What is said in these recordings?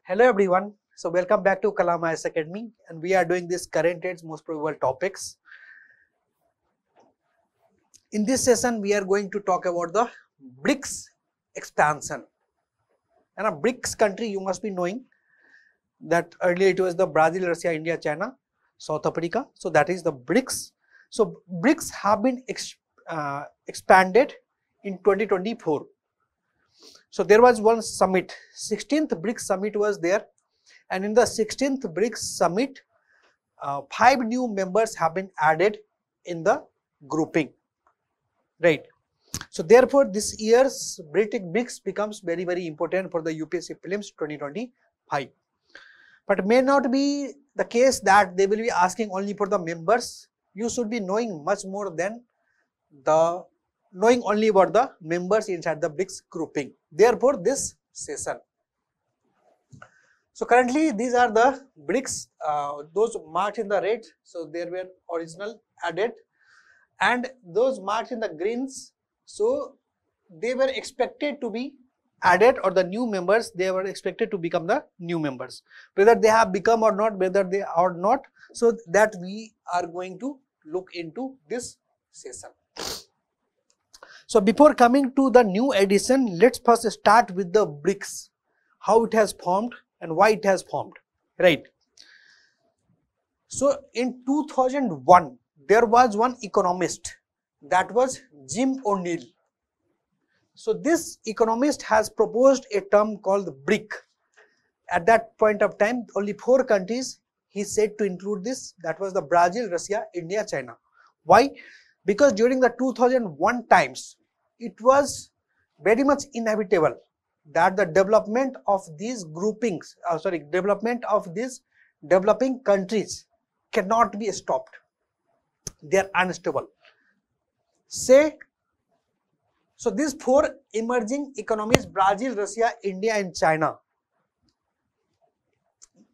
Hello everyone. So welcome back to Kalama IAS Academy, and we are doing this current trends most probable topics. In this session, we are going to talk about the BRICS expansion. And a BRICS country, you must be knowing that earlier it was the Brazil, Russia, India, China, South Africa. So that is the BRICS. So BRICS have been expanded in 2024. So there was one summit, 16th BRICS summit was there, and in the 16th BRICS summit, 5 new members have been added in the grouping, right? So therefore, this year's BRICS becomes very important for the UPSC prelims 2025. But it may not be the case that they will be asking only for the members. You should be knowing much more than knowing only about the members inside the BRICS grouping. Therefore, this session. So currently, these are the BRICS, those marked in the red. So there were original added, and those marked in the greens. So they were expected to be added, or the new members, they were expected to become the new members. Whether they have become or not, whether they are not, so that we are going to look into this session. So before coming to the new edition, let's first start with the BRICS, how it has formed and why it has formed, right? So in 2001, there was one economist, that was Jim O'Neill. So this economist has proposed a term called BRIC. At that point of time, only 4 countries he said to include this, that was the Brazil, Russia, India, China. Why? Because during the 2001 times, it was very much inevitable that the development of these groupings, development of these developing countries cannot be stopped. They are unstable. So these 4 emerging economies, Brazil, Russia, India and China,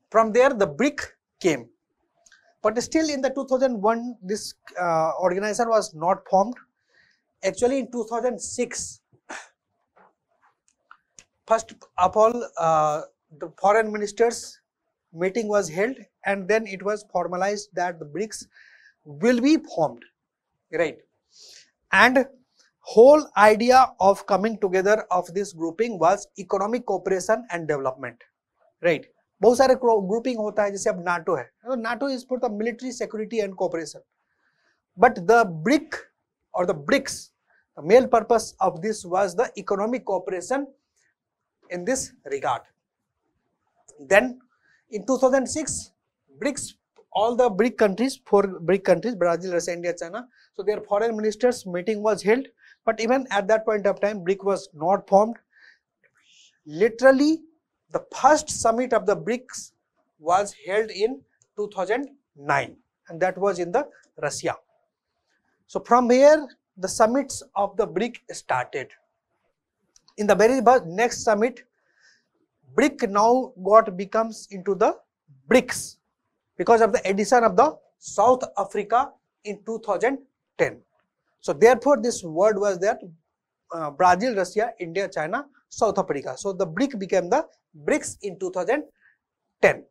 from there the BRIC came. But still in the 2001, this organization was not formed. Actually in 2006, first of all, the foreign ministers meeting was held, and then it was formalized that the BRICS will be formed, right? And whole idea of coming together of this grouping was economic cooperation and development, right? बहुत सारे grouping होता है, जैसे अब NATO है, NATO is for the military, security and cooperation. But the BRIC or the BRICS, the main purpose of this was the economic cooperation in this regard. Then in 2006, BRICS, all the BRIC countries, 4 BRIC countries, Brazil, Russia, India, China, so their foreign ministers meeting was held. But even at that point of time, BRIC was not formed. Literally, the first summit of the BRICS was held in 2009, and that was in the Russia. So from here, the summits of the BRIC started. In the very next summit, BRIC now becomes into the BRICS because of the addition of the South Africa in 2010. So therefore, this word was there, Brazil, Russia, India, China, South Africa. So the BRIC became the BRICS in 2010.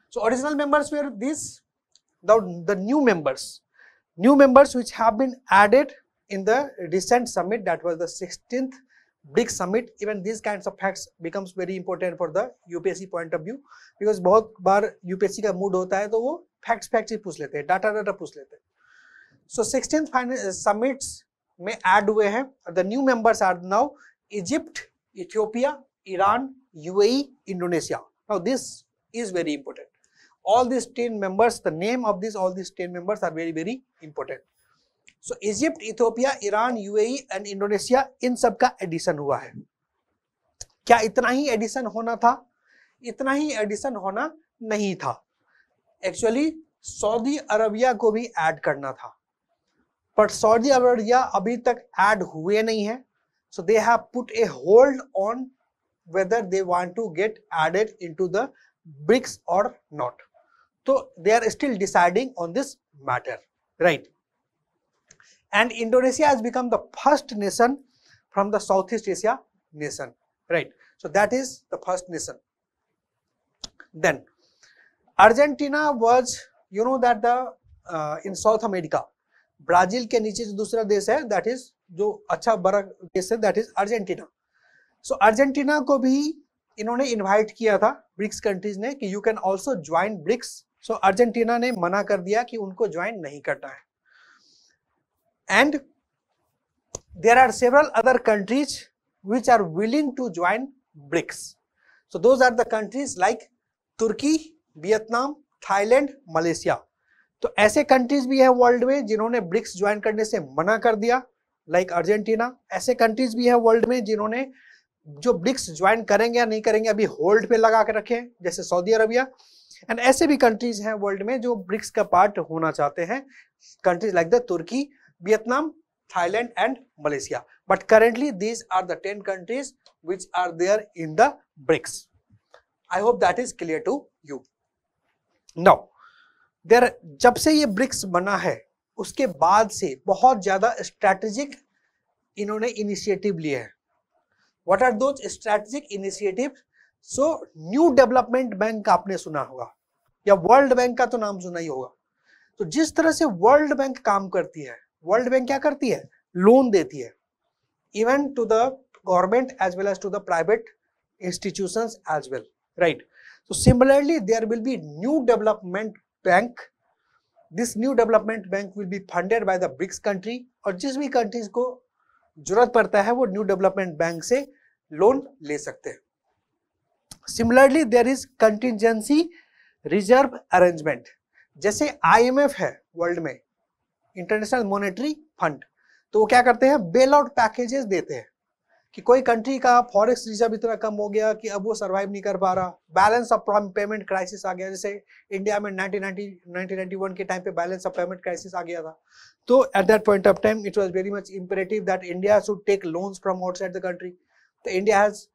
So original members were these, the new members which have been added in the recent summit, that was the 16th BRICS summit. Even these kinds of facts becomes very important for the UPSC point of view, because बहुत बार UPSC का mood होता है तो वो facts ही पूछ लेते हैं, data पूछ लेते हैं. So 16th summits में add हुए हैं. The new members are now Egypt, Ethiopia, Iran, UAE, Indonesia. Now this is very important. All these 10 members, the name of all these 10 members are very important. So Egypt, Ethiopia, Iran, UAE and Indonesia, इन सब का addition हुआ है. क्या इतना ही addition होना था? इतना ही addition होना नहीं था. एक्चुअली सऊदी अरबिया को भी ऐड करना था, पर सऊदी अरबिया अभी तक ऐड हुए नहीं है. So they have put a hold on whether they want to get added into the BRICS or not. So they are still deciding on this matter, right? And Indonesia has become the first nation from the Southeast Asia nation, right? So that is the first nation. Then Argentina was, you know that the in South America, Brazil के नीचे जो दूसरा देश है, that is जो अच्छा बड़ा देश है, that is Argentina. So Argentina को भी इन्होंने इनवाइट किया था ब्रिक्स कंट्रीज ने कि you can also join BRICS. So Argentina ने मना कर दिया कि उनको ज्वाइन नहीं करना है. And there are several other countries which are willing to join BRICS. So those are the countries like तुर्की, वियतनाम, थाईलैंड, मलेशिया. तो ऐसे कंट्रीज भी है वर्ल्ड में जिन्होंने ब्रिक्स ज्वाइन करने से मना कर दिया, लाइक अर्जेंटीना. ऐसे कंट्रीज भी है वर्ल्ड में जिन्होंने जो ब्रिक्स ज्वाइन करेंगे या नहीं करेंगे अभी होल्ड पे लगा के रखे, जैसे सऊदी अरबिया. एंड ऐसे भी कंट्रीज हैं वर्ल्ड में जो ब्रिक्स का पार्ट होना चाहते हैं, कंट्रीज लाइक द तुर्की, Vietnam, Thailand and Malaysia. But currently these are the 10 countries which are there in the BRICS. I hope that is clear to you. Now, there जब से ये BRICS बना है उसके बाद से बहुत ज्यादा स्ट्रैटेजिक इन्होंने इनिशिएटिव लिए हैं. What are those strategic initiatives? So new development bank आपने सुना होगा या वर्ल्ड बैंक का तो नाम सुना ही होगा. तो जिस तरह से वर्ल्ड बैंक काम करती है, वर्ल्ड बैंक क्या करती है, लोन देती है even to the government as well as to the private institutions as well, right. So similarly there will be new development bank. This new development bank will be funded by the BRICS country. और जिस भी countries को जरूरत पड़ता है वो new development bank से loan ले सकते हैं. Similarly there is contingency reserve arrangement. जैसे IMF है वर्ल्ड में, इंटरनेशनल मॉनेटरी फंड, तो वो क्या करते हैं, बेल आउट पैकेजेस देते हैं कि कोई कंट्री का फॉरेक्स रिजर्व इतना कम हो गया कि अब वो सर्वाइव नहीं कर पा रहा, बैलेंस ऑफ पेमेंट क्राइसिस आ गया. जैसे इंडिया में 1991 के टाइम पे बैलेंस ऑफ पेमेंट क्राइसिस आ गया था. तो at that point of time it was very much imperative that India should take loans from outside the country. तो India has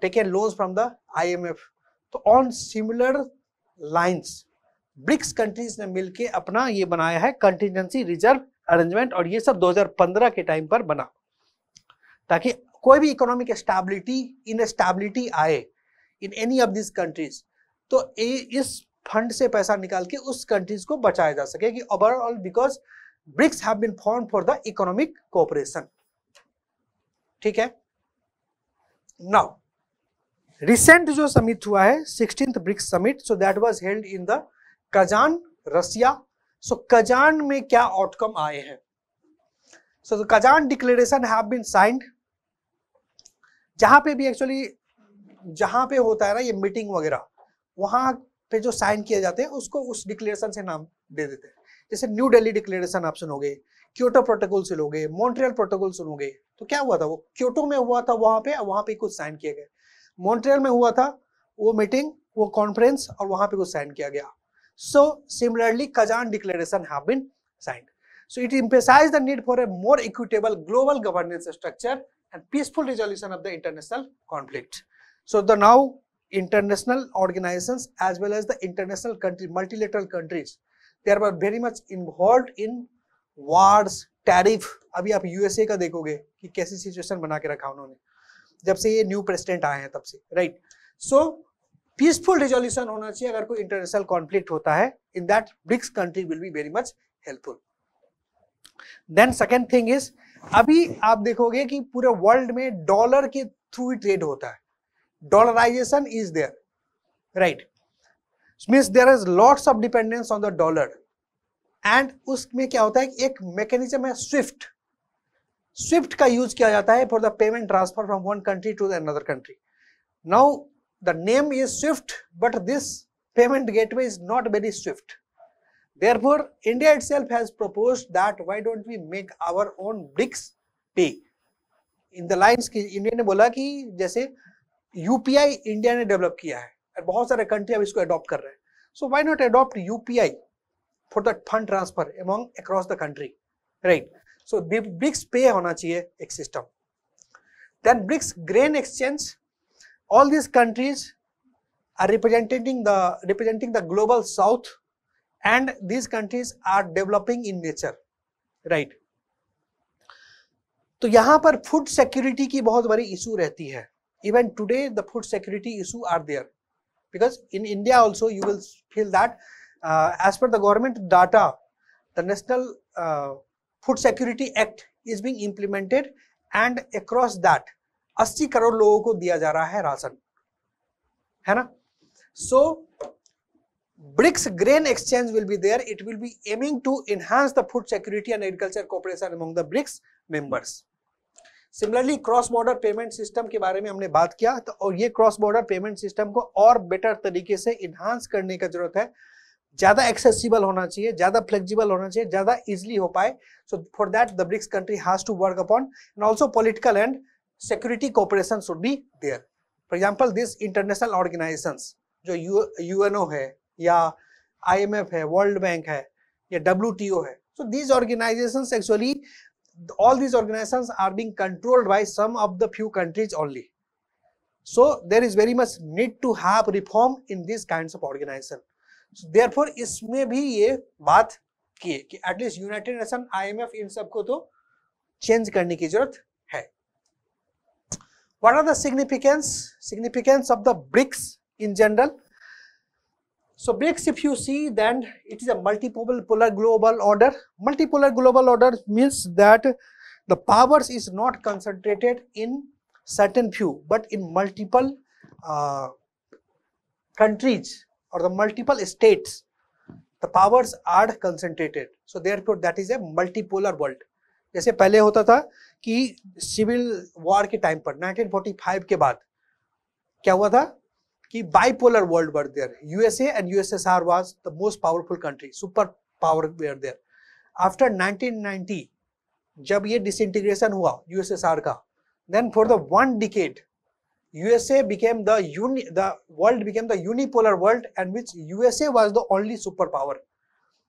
taken loans from the IMF. तो on similar lines BRICS countries ने मिलके अपना ये बनाया है contingency reserve arrangement. और ये सब 2015 के टाइम पर बना ताकि कोई भी इकोनॉमिक स्टेबिलिटी इनस्टेबिलिटी आए in any of this countries तो इस फंड से पैसा निकाल के उस कंट्रीज को बचाया जा सके कि overall because BRICS have been formed for the economic cooperation. ठीक है. नाउ रिसेंट जो समिट हुआ है 16th BRICS summit, so that was held in the Kazan, Russia. So Kazan में क्या आउटकम आए हैं? So the Kazan declaration have been signed. जहां पे भी एक्चुअली जहां पे होता है ना ये मीटिंग वगैरह, वहां पे जो साइन किए जाते हैं उसको उस डिक्लेरेशन से नाम दे देते हैं. जैसे न्यू दिल्ली डिक्लेरेशन आप सुनोगे, क्योटो प्रोटोकॉल सुनोगे, मॉन्ट्रियल प्रोटोकॉल सुनोगे. तो क्या हुआ था, वो क्योटो में हुआ था, वहां पे कुछ साइन किए गए. मॉन्ट्रियल में हुआ था वो मीटिंग, वो कॉन्फ्रेंस, और वहां पे कुछ साइन किया गया. So similarly, Kazan Declaration have been signed. So it emphasized the need for a more equitable global governance structure and peaceful resolution of the international conflict. So the now international organizations as well as the international country, multilateral countries, they are very much involved in wars, tariff. अभी आप USA का देखोगे कि कैसी situation बना के रखा उन्होंने जब से ये न्यू प्रेसिडेंट आए हैं तब से, राइट. सो पीसफुल रिजोल्यूशन होना चाहिए अगर कोई इंटरनेशनल कॉन्फ्लिक्ट होता है. In that BRICS country will be very much helpful. Then second thing is, अभी आप देखोगे कि पूरे वर्ल्ड में डॉलर के थ्रू ही ट्रेड होता है. Dollarization is there, right. Means there is lots of dependence on the dollar. And उसमें क्या होता है, एक मैकेनिज्म है स्विफ्ट. स्विफ्ट का यूज किया जाता है for the payment transfer from one country to the another country. Now the name is SWIFT, but this payment gateway is not very swift. Therefore, India itself has proposed that why don't we make our own BRICS pay? In the lines कि India ने बोला कि जैसे UPI India ने develop किया है और बहुत सारे कंट्री अब इसको अडॉप्ट कर रहे हैं. So why not adopt UPI for the fund transfer among across the country, right? So BRICS pay होना चाहिए एक system. Then BRICS grain exchange. All these countries are representing the global south, and these countries are developing in nature, right? तो यहां पर food security की बहुत बड़ी issue रहती है. even today the food security issue are there, because in India also you will feel that as per the government data, the National Food Security Act is being implemented and across that 80 crore लोगों को दिया जा रहा है ration, है ना. So BRICS grain exchange will be there. It will be aiming to enhance the food security and agriculture cooperation among the BRICS members. Similarly, cross border payment system के बारे में हमने बात किया, तो और ये क्रॉस बॉर्डर पेमेंट सिस्टम को और बेटर तरीके से इन्हांस करने का जरूरत है. ज्यादा एक्सेसिबल होना चाहिए, ज्यादा फ्लेक्सिबल होना चाहिए, ज्यादा इजिली हो पाए. So for that the BRICS country has to work upon, and also political and security cooperation should be there. For example, this international organisations जो यूएनओ है या IMF है, वर्ल्ड बैंक है या WTO है, so these organizations actually, all these organizations are being controlled by some of the few countries only. So there is very much need to have reform in these kinds of organization. So therefore इसमें भी ये बात की है कि at least United nation, IMF, इन सबको तो change करने की जरूरत है. What are the significance of the BRICS in general? So BRICS, if you see, then it is a multipolar global order. Multipolar global order means that the powers is not concentrated in certain few, but in multiple countries or the multiple states. The powers are concentrated. So therefore that is a multipolar world. जैसे पहले होता था कि civil war के time पर 1945 के बाद क्या हुआ था कि bipolar world were there. USA and USSR was the most powerful country, super power were there. After 1990, जब ये disintegration हुआ USSR का, then for the one decade, USA became the world became the unipolar world, and which USA was the only superpower.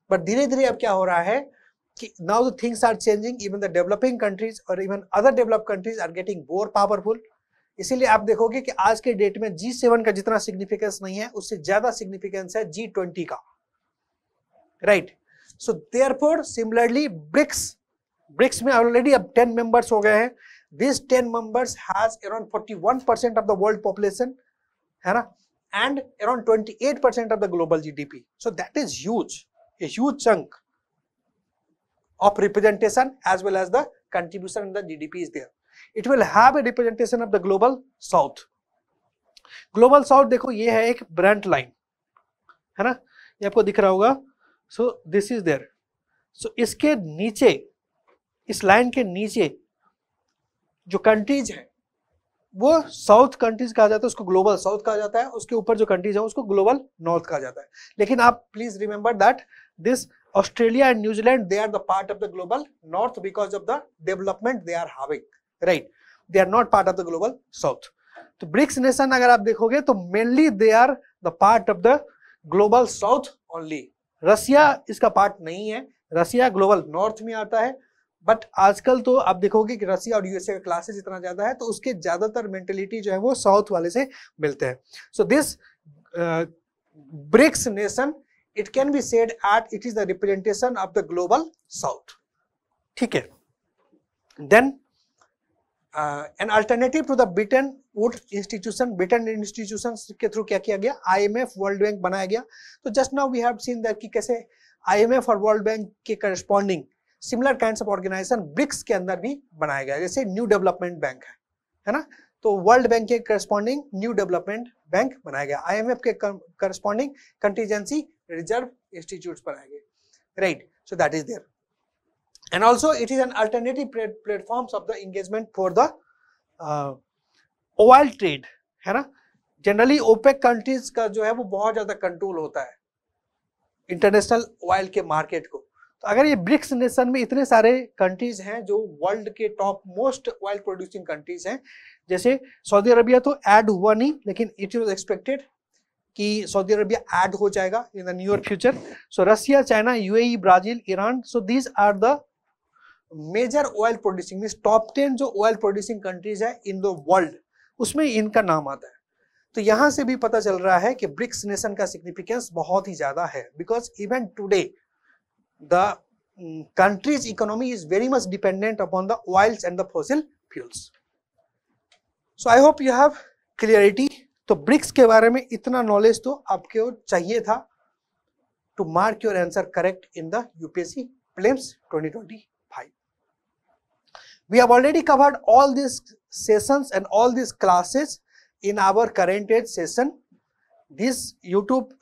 But धीरे धीरे अब क्या हो रहा है कि now the things are changing. Even the developing countries or even other developed countries are getting more powerful. इसीलिए आप देखोगे कि आज के डेट में G7 का जितना सिग्निफिकेंस नहीं है, उससे ज्यादा सिग्निफिकेंस है G20 का, right. So therefore similarly BRICS में ऑलरेडी अब 10 मेंबर्स हो गए हैं. This 10 members has around 41% of the world population, है ना, and around 28% of the global GDP. So that is huge, a huge chunk of representation as well as the contribution in the GDP is there. It will have a representation of the global south. Global south देखो ये है एक brand line, है ना, ये आपको दिख रहा होगा. So this is there. So इसके नीचे, इस लाइन के नीचे जो कंट्रीज है वो साउथ कंट्रीज कहा जाता है, उसको ग्लोबल साउथ कहा जाता है. उसके ऊपर जो कंट्रीज है उसको ग्लोबल नॉर्थ कहा जाता है. लेकिन आप please remember that this Australia and New Zealand, they are the part of the global north because of the development they are having, right? They are not part of the global south. तो BRICS nation अगर आप देखोगे तो mainly they are the part of the global south only. Russia इसका part नहीं है, रसिया global north में आता है. बट आजकल तो आप देखोगे कि रसिया और यूएसए का क्लासेस इतना ज्यादा है, तो उसके ज्यादातर मेंटेलिटी जो है वो साउथ वाले से मिलते हैं. So this BRICS nation, it can be said at it is the representation of the global south. ठीक है. Then an alternative to the Bretton Woods institution, Bretton institutions के थ्रू क्या किया गया, IMF, वर्ल्ड बैंक बनाया गया. तो just now we have seen that कि कैसे IMF और वर्ल्ड बैंक के corresponding similar kinds of organisation BRICS के अंदर भी बनाया गया. जैसे न्यू डेवलपमेंट बैंक है ना, तो वर्ल्ड बैंक के करस्पॉन्डिंग न्यू डेवलपमेंट बैंक बनाया गया. IMF के करस्पॉन्डिंग कंटीजेंसी रिजर्व इंस्टीट्यूट्स बनाए गए, right. So that is there. And also it is an alternative platforms of the engagement for the oil trade, है ना. जनरली ओपेक कंट्रीज का जो है वो बहुत ज्यादा कंट्रोल होता है इंटरनेशनल ऑयल के मार्केट को. तो अगर ये ब्रिक्स नेशन में इतने सारे कंट्रीज हैं जो वर्ल्ड के top most oil producing countries हैं, जैसे सऊदी अरबिया तो ऐड हुआ नहीं, लेकिन इट वाज एक्सपेक्टेड कि सऊदी अरबिया ऐड हो जाएगा in the near future. So Russia, China, UAE, Brazil, Iran, so these are the major oil producing, means top 10 जो ऑयल प्रोड्यूसिंग कंट्रीज है in the world, उसमें इनका नाम आता है. तो यहां से भी पता चल रहा है कि ब्रिक्स नेशन का सिग्निफिकेंस बहुत ही ज्यादा है, because even today the country's economy is very much dependent upon the oils and the fossil fuels. So I hope you have clarity. तो ब्रिक्स के बारे में इतना नॉलेज तो आपको चाहिए था to mark your answer correct in the UPSC prelims 2025. We have already covered all these sessions and all these classes in our current age session. These YouTube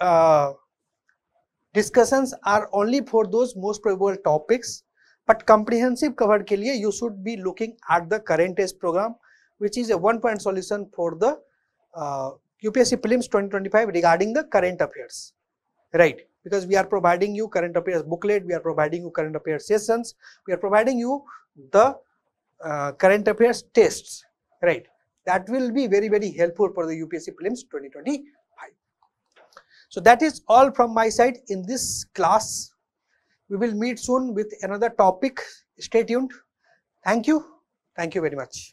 discussions are only for those most probable topics, but comprehensive cover के लिए you should be looking at the current age program, which is a one-point solution for the UPSC prelims 2025 regarding the current affairs, right? Because we are providing you current affairs booklet, we are providing you current affairs sessions, we are providing you the current affairs tests, right? That will be very, very helpful for the UPSC prelims 2025. So that is all from my side in this class. We will meet soon with another topic. Stay tuned. Thank you very much.